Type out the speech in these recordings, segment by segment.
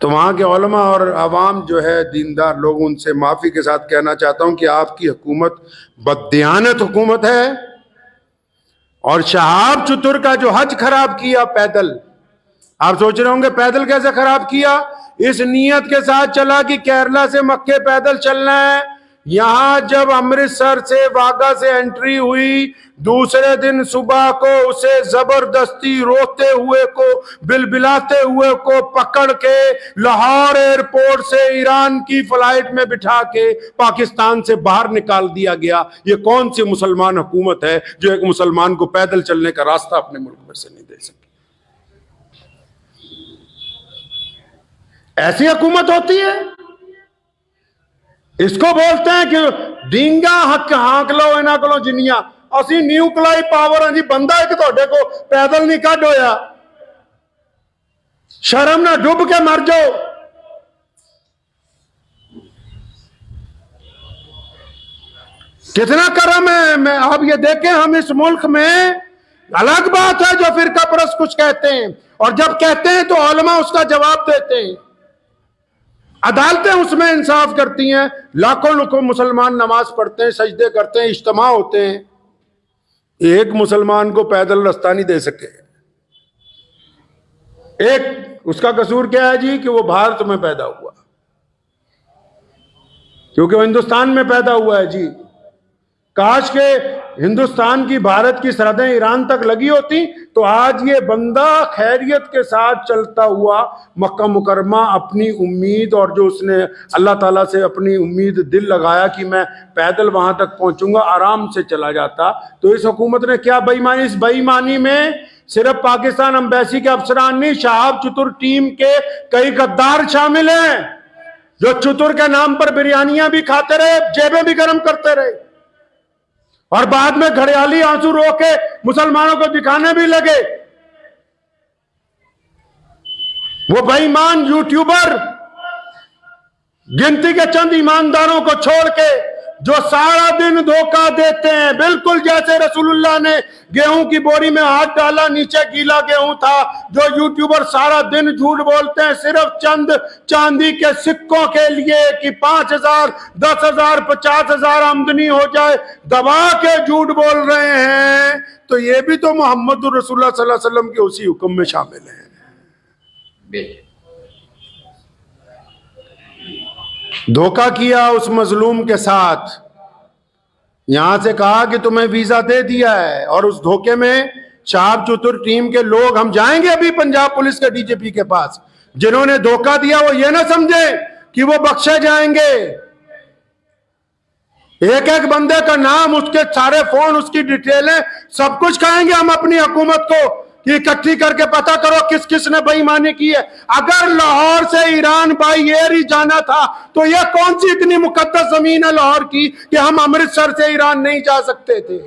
तो वहां के उलमा और आवाम जो है दीनदार लोग, उनसे माफी के साथ कहना चाहता हूं कि आपकी हुकूमत बददियानत हुकूमत है। और शहाब चतुर का जो हज खराब किया पैदल, आप सोच रहे होंगे पैदल कैसे खराब किया? इस नियत के साथ चला कि केरला से मक्के पैदल चलना है। यहां जब अमृतसर से वाघा से एंट्री हुई, दूसरे दिन सुबह को उसे जबरदस्ती रोते हुए को, बिलबिलाते हुए को पकड़ के लाहौर एयरपोर्ट से ईरान की फ्लाइट में बिठा के पाकिस्तान से बाहर निकाल दिया गया। ये कौन सी मुसलमान हुकूमत है जो एक मुसलमान को पैदल चलने का रास्ता अपने मुल्क में से नहीं दे सकी? ऐसी हुकूमत होती है? इसको बोलते हैं कि डींगा हक हाँक लो इना को जिन्नियां असी न्यूक्लियर पावर हैं जी, बंदा एक तोड़े को पैदल नहीं कट होया। शर्म ना डूब के मर जाओ। कितना करम है। मैं आप ये देखें, हम इस मुल्क में, अलग बात है जो फिरका परस्त कुछ कहते हैं, और जब कहते हैं तो उलमा उसका जवाब देते हैं, अदालतें उसमें इंसाफ करती हैं, लाखों लाखों मुसलमान नमाज पढ़ते हैं, सजदे करते हैं, इज्तिमा होते हैं, एक मुसलमान को पैदल रास्ता नहीं दे सके। एक उसका कसूर क्या है जी? कि वो भारत में पैदा हुआ, क्योंकि वो हिंदुस्तान में पैदा हुआ है जी। काश के हिंदुस्तान की भारत की सरहदें ईरान तक लगी होती तो आज ये बंदा खैरियत के साथ चलता हुआ मक्का मुकरमा अपनी उम्मीद, और जो उसने अल्लाह ताला से अपनी उम्मीद दिल लगाया कि मैं पैदल वहां तक पहुंचूंगा, आराम से चला जाता। तो इस हुकूमत ने क्या बेईमानी, इस बेईमानी में सिर्फ पाकिस्तान एम्बेसी के अफसरान नहीं, शहाब चतुर टीम के कई गद्दार शामिल हैं, जो चतुर के नाम पर बिरयानियां भी खाते रहे, जेबें भी गर्म करते रहे, और बाद में घड़ियाली आंसू रो के मुसलमानों को दिखाने भी लगे। वो बेईमान यूट्यूबर गिनती के चंद ईमानदारों को छोड़ के जो सारा दिन धोखा देते हैं, बिल्कुल जैसे रसूलुल्लाह ने गेहूं की बोरी में हाथ डाला, नीचे गीला गेहूं था। जो यूट्यूबर सारा दिन झूठ बोलते हैं सिर्फ चंद चांदी के सिक्कों के लिए कि 5,000, 10,000, 50,000 आमदनी हो जाए, दबा के झूठ बोल रहे हैं, तो ये भी तो मोहम्मद रसूलुल्लाह सल्लल्लाहु अलैहि वसल्लम के उसी हुक्म में शामिल है। धोखा किया उस मजलूम के साथ, यहां से कहा कि तुम्हें वीजा दे दिया है, और उस धोखे में शहाब चतुर टीम के लोग, हम जाएंगे अभी पंजाब पुलिस के डीजीपी के पास, जिन्होंने धोखा दिया वो ये ना समझे कि वो बख्शे जाएंगे। एक एक बंदे का नाम, उसके सारे फोन, उसकी डिटेलें, सब कुछ कहेंगे हम अपनी हुकूमत को कि इकट्ठी करके पता करो किस किस ने बेईमानी की है। अगर लाहौर से ईरान बाई एयर ही जाना था तो यह कौन सी इतनी मुकद्दस जमीन है लाहौर की कि हम अमृतसर से ईरान नहीं जा सकते थे?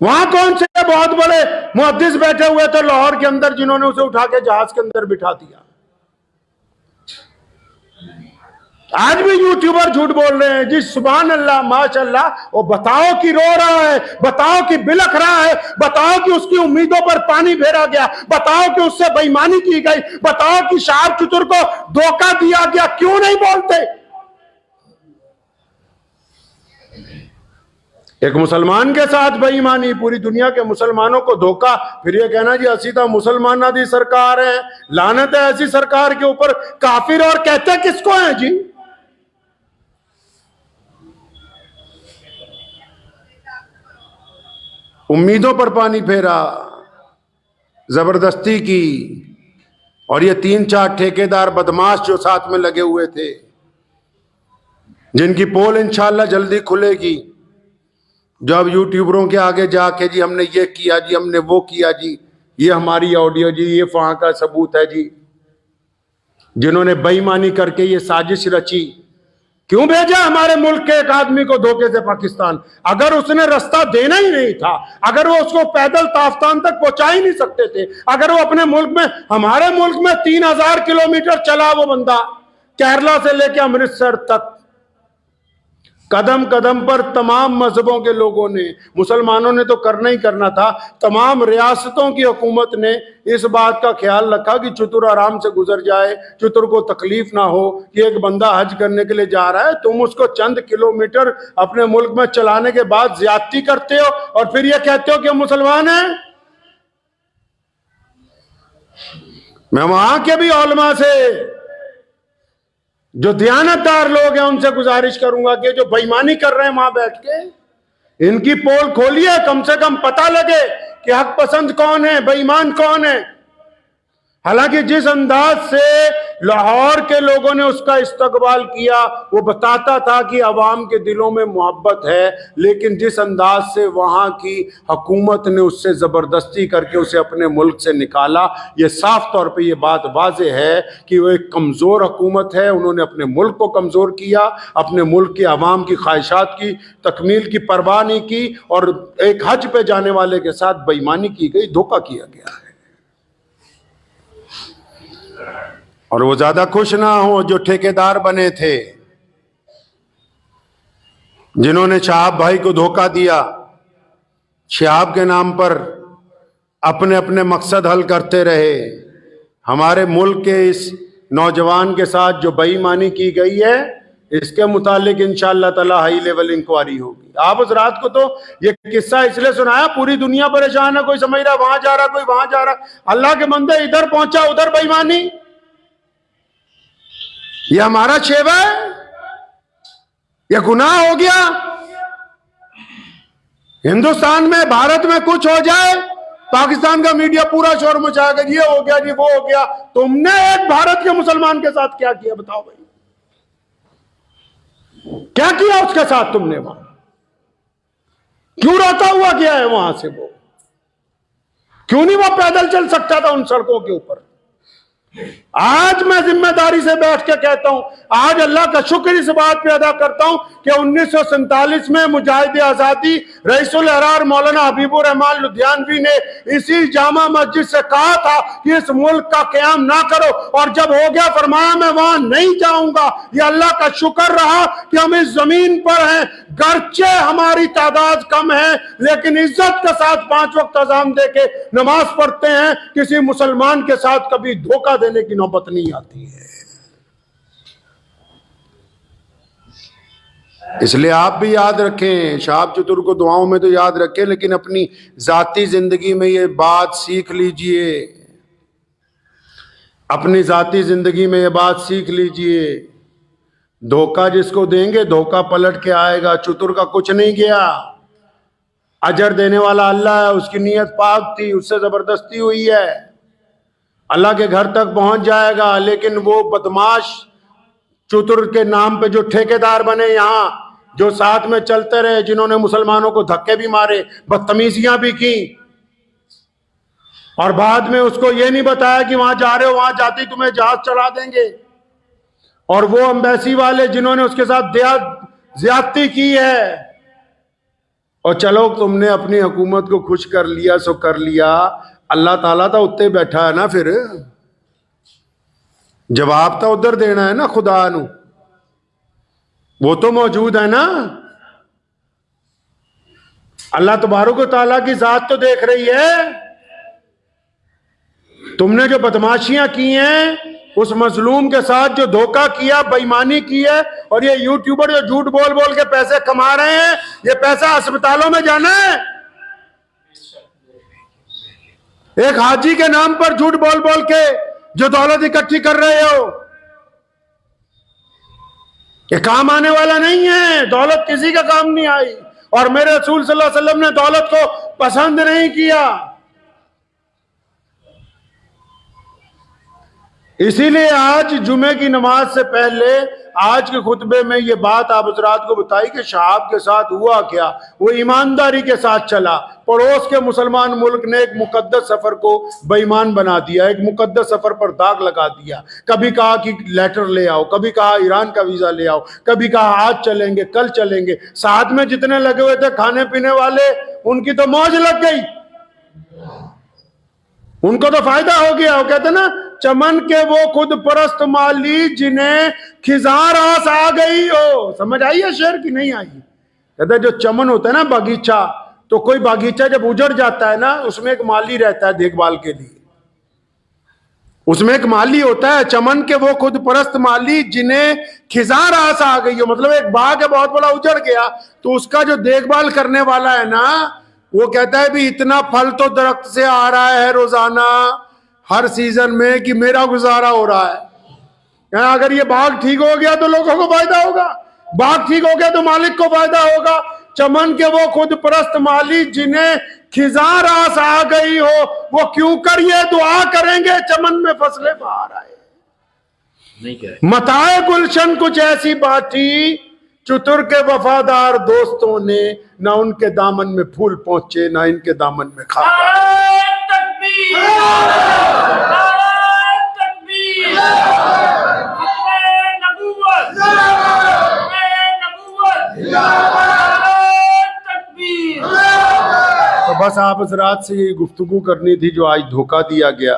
वहां कौन से बहुत बड़े मुहद्दिस बैठे हुए थे लाहौर के अंदर जिन्होंने उसे उठा के जहाज के अंदर बिठा दिया? आज भी यूट्यूबर झूठ बोल रहे हैं जी, सुभान अल्लाह माशाअल्लाह। वो बताओ कि रो रहा है, बताओ कि बिलख रहा है, बताओ कि उसकी उम्मीदों पर पानी फेरा गया, बताओ कि उससे बेईमानी की गई, बताओ कि शहाब चतुर को धोखा दिया गया, क्यों नहीं बोलते? एक मुसलमान के साथ बेईमानी, पूरी दुनिया के मुसलमानों को धोखा, फिर ये कहना जी असी तो मुसलमाना दी सरकार है। लानत है ऐसी सरकार के ऊपर। काफिर और कहते किसको है जी? उम्मीदों पर पानी फेरा, जबरदस्ती की, और ये 3-4 ठेकेदार बदमाश जो साथ में लगे हुए थे, जिनकी पोल इंशाल्लाह जल्दी खुलेगी, जो अब यूट्यूबरों के आगे जाके जी हमने ये किया जी, हमने वो किया जी, ये हमारी ऑडियो जी, ये वहां का सबूत है जी, जिन्होंने बेईमानी करके ये साजिश रची। क्यों भेजा हमारे मुल्क के एक आदमी को धोखे से पाकिस्तान? अगर उसने रास्ता देना ही नहीं था, अगर वो उसको पैदल ताफ्तान तक पहुंचा ही नहीं सकते थे, अगर वो अपने मुल्क में, हमारे मुल्क में 3,000 किलोमीटर चला वो बंदा केरला से लेकर अमृतसर तक, कदम कदम पर तमाम मजहबों के लोगों ने, मुसलमानों ने तो करना ही करना था, तमाम रियासतों की हुकूमत ने इस बात का ख्याल रखा कि चतुर आराम से गुजर जाए, चतुर को तकलीफ ना हो कि एक बंदा हज करने के लिए जा रहा है, तुम उसको चंद किलोमीटर अपने मुल्क में चलाने के बाद ज्यादती करते हो और फिर ये कहते हो कि हम मुसलमान हैं। मैं वहां के भी उलमा से, जो दयानतदार लोग हैं, उनसे गुजारिश करूंगा कि जो बेईमानी कर रहे हैं वहां बैठ के, इनकी पोल खोलिए, कम से कम पता लगे कि हक पसंद कौन है, बेईमान कौन है। हालांकि जिस अंदाज से लाहौर के लोगों ने उसका इस्तकबाल किया वो बताता था कि अवाम के दिलों में मोहब्बत है, लेकिन जिस अंदाज से वहां की हुकूमत ने उससे जबरदस्ती करके उसे अपने मुल्क से निकाला, ये साफ तौर पे ये बात वाज़ेह है कि वो एक कमज़ोर हुकूमत है। उन्होंने अपने मुल्क को कमज़ोर किया, अपने मुल्क के अवाम की ख्वाहिशात की तकमील की परवाह नहीं की, और एक हज पे जाने वाले के साथ बेईमानी की गई, धोखा किया गया है। और वो ज्यादा खुश ना हो जो ठेकेदार बने थे, जिन्होंने शहाब भाई को धोखा दिया, शहाब के नाम पर अपने अपने मकसद हल करते रहे। हमारे मुल्क के इस नौजवान के साथ जो बेईमानी की गई है, इसके मुतालिक इंशाअल्लाह ताला हाई लेवल इंक्वायरी होगी। आप उस रात को तो ये किस्सा इसलिए सुनाया, पूरी दुनिया परेशान है, कोई समझ रहा वहां जा रहा, कोई वहां जा रहा। अल्लाह के बंदे, इधर पहुंचा उधर बेईमानी, ये हमारा शेवा है, यह गुनाह हो गया। हिंदुस्तान में, भारत में कुछ हो जाए, पाकिस्तान का मीडिया पूरा शोर मचाएगा, ये हो गया जी, वो हो गया। तुमने एक भारत के मुसलमान के साथ क्या किया बताओ भाई, क्या किया उसके साथ तुमने? वहां क्यों रोता हुआ गया है वहां से? वो क्यों नहीं वो पैदल चल सकता था उन सड़कों के ऊपर? आज मैं जिम्मेदारी से बैठ के कहता हूं, आज अल्लाह का शुक्र इस बात पे अदा करता हूं कि 1947 में मुजाहिद आजादी रईसुल अहरार मौलाना हबीबुर रहमान लुधियानवी ने इसी जामा मस्जिद से कहा था कि इस मुल्क का क़याम ना करो, और जब हो गया फरमाया मैं वहां नहीं जाऊंगा। ये अल्लाह का शुक्र रहा कि हम इस जमीन पर हैं, गर्चे हमारी तादाद कम है, लेकिन इज्जत के साथ 5 वक्त अज़ान दे के नमाज पढ़ते हैं। किसी मुसलमान के साथ कभी धोखा देने की नौबत नहीं आती है। इसलिए आप भी याद रखें, शहाब चतुर को दुआओं में तो याद रखें, लेकिन अपनी जाती जिंदगी में ये बात सीख लीजिए, अपनी जाती जिंदगी में ये बात सीख लीजिए, धोखा जिसको देंगे धोखा पलट के आएगा। चतुर का कुछ नहीं गया, अजर देने वाला अल्लाह है, उसकी नीयत पाक थी, उससे जबरदस्ती हुई है, अल्लाह के घर तक पहुंच जाएगा। लेकिन वो बदमाश चतुर के नाम पे जो ठेकेदार बने यहाँ, जो साथ में चलते रहे, जिन्होंने मुसलमानों को धक्के भी मारे, बदतमीजियां भी की, और बाद में उसको ये नहीं बताया कि वहां जा रहे हो, वहां जाती तुम्हें जहाज चढ़ा देंगे, और वो एम्बेसी वाले जिन्होंने उसके साथ ज्यादती की है, और चलो तुमने अपनी हुकूमत को खुश कर लिया सो कर लिया, अल्लाह ताला तो उत्ते बैठा है ना, फिर जवाब तो उधर देना है ना, खुदा नू, वो तो मौजूद है ना। अल्लाह तबारक व तआला की जात तो देख रही है। तुमने जो बदमाशियां की हैं, उस मजलूम के साथ जो धोखा किया, बेईमानी की है, और ये यूट्यूबर जो झूठ बोल बोल के पैसे कमा रहे हैं, ये पैसा अस्पतालों में जाना है। एक हाजी के नाम पर झूठ बोल बोल के जो दौलत इकट्ठी कर रहे हो, ये काम आने वाला नहीं है। दौलत किसी का काम नहीं आई, और मेरे रसूल सल्लल्लाहु अलैहि वसल्लम ने दौलत को पसंद नहीं किया। इसीलिए आज जुमे की नमाज से पहले आज के खुतबे में ये बात आप हज़रात को बताई कि शहाब के साथ हुआ क्या। वो ईमानदारी के साथ चला, पड़ोस के मुसलमान मुल्क ने एक मुकद्दस सफर को बेईमान बना दिया, एक मुकद्दस सफर पर दाग लगा दिया। कभी कहा कि लेटर ले आओ, कभी कहा ईरान का वीजा ले आओ, कभी कहा आज चलेंगे कल चलेंगे। साथ में जितने लगे हुए थे खाने पीने वाले, उनकी तो मौज लग गई, उनको तो फायदा हो गया। वो कहते ना चमन के वो खुद परस्त माली जिन्हें खिजार आस आ गई हो। समझ आई है शेर की नहीं आई? कहता है जो चमन होता है ना बागीचा, तो कोई बागीचा जब उजड़ जाता है ना, उसमें एक माली रहता है देखभाल के लिए, उसमें एक माली होता है। चमन के वो खुद परस्त माली जिन्हें खिजार आस आ गई हो, मतलब एक बाग है बहुत बड़ा उजड़ गया, तो उसका जो देखभाल करने वाला है ना, वो कहता है भी इतना फल तो दरख्त से आ रहा है रोजाना हर सीजन में कि मेरा गुजारा हो रहा है। अगर ये बाग ठीक हो गया तो लोगों को फायदा होगा, बाग ठीक हो गया तो मालिक को फायदा होगा। चमन के वो खुद परस्त माली जिन्हें खिजार आस आ गई हो, वो क्यों कर ये दुआ करेंगे चमन में फसलें बाहर आए। नहीं कह मताए गुलशन कुछ ऐसी बाती, चतुर के वफादार दोस्तों ने ना उनके दामन में फूल पहुंचे ना इनके दामन में खा। तो बस आप हज़रात से ये गुफ्तगू करनी थी जो आज धोखा दिया गया।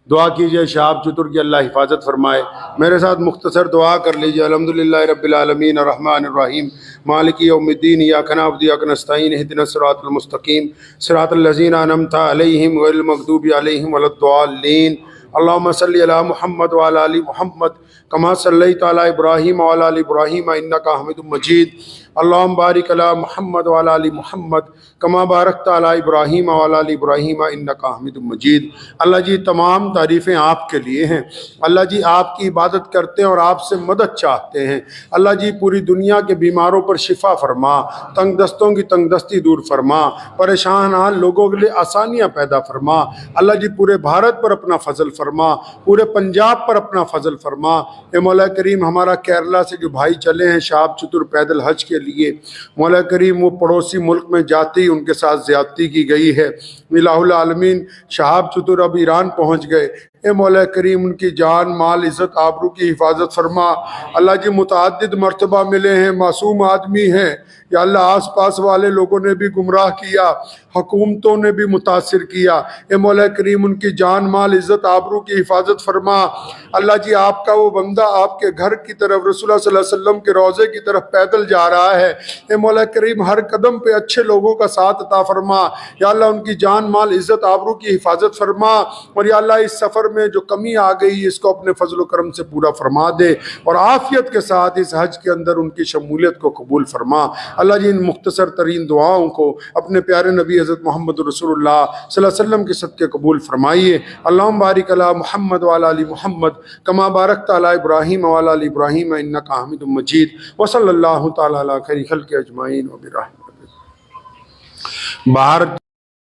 दुआ कीजिए शहाब चतुर की अल्लाह हिफाजत फरमाए। मेरे साथ मुख्तसर दुआ कर लीजिए। अल्हम्दुलिल्लाह रब्बिल आलमीन अर्रहमानिर रहीम मालिकी यौमिद्दीन इय्याका नअबुदु व इय्याका नस्तईन इहदिनस सिरातल मुस्तकीम सिरातल लज़ीना अनअमता अलैहिम गैरिल मग़दूबि अलैहिम वलद्दाल्लीन। अल्लाहुम्मा सल्लि अला मुहम्मद व अला आलि मुहम्मद कमा सल्लैता अला इब्राहीम व अला आलि इब्राहीम इन्नका हमीदुम मजीद। अल्लाहुम्मा बारिक अला मुहम्मद व अला आलि मुहम्मद कमा बारकता अला इब्राहीम व अला आलि इब्राहीम इन्नका हमीदुम मजीद। अल्लाह जी तमाम तारीफ़ें आपके लिए हैं। अल्लाह जी आपकी इबादत करते हैं और आपसे मदद चाहते हैं। अल्लाह जी पूरी दुनिया के बीमारों पर शिफा फरमा, तंग दस्तों की तंग दस्ती दूर फरमा, परेशान हाल लोगों के लिए आसानियाँ पैदा फरमा। अल्लाह जी पूरे भारत पर अपना फजल फरमा, पूरे पंजाब पर अपना फजल फरमा। ए मौला करीम हमारा केरला से जो भाई चले हैं शहाब चतुर पैदल हज के लिए, मौला करीम वो पड़ोसी मुल्क में जाते ही उनके साथ ज़्यादती की गई है। इलाहुल आलमीन शहाब चतुर अब ईरान पहुँच गए। ए मौला करीम उनकी जान माल इज़्ज़त आबरू की हिफाजत फरमा। अल्लाह जी मुतअद्दिद मर्तबा मिले हैं, मासूम आदमी हैं या अल्लाह आस पास वाले लोगों ने भी गुमराह किया, हुकूमतों ने भी मुतासिर किया। ए मौला करीम उनकी जान माल इज़्ज़त आबरू की हिफाजत फरमा। अल्लाह जी आपका वो बंदा आपके घर की तरफ रसूलुल्लाह सल्लल्लाहु अलैहि वसल्लम के रोज़े की तरफ पैदल जा रहा है। ए मौला करीम हर कदम पे अच्छे लोगों का साथ अता फरमा। या अल्लाह उनकी जान माल इज़्ज़त आबरू की हिफाजत फरमा। और या अल्लाह इस सफ़र में जो कमी आ गई इसको अपने फजल करम से पूरा फरमा दे और आफियत के साथ इस हज के अंदर उनकी शमूलियत को कबूल फरमा। अल्लाह जी इन मुख्तसर तरीन दुआओं को अपने प्यारे नबी हज़रत मोहम्मद रसूलुल्लाह सल्लल्लाहु अलैहि वसल्लम के सदक़े कबूल फरमाइए। अल्लाहुम्मा बारिक अला मुहम्मद व अला आलि मुहम्मद कमा बारकता अला इब्राहीम व अला आलि इब्राहीम इन्नका हमीदुम मजीद। व सल्लल्लाहु तआला अला खैरि खल्क़ि अजमाइन व बिरहमतिहि। बाहर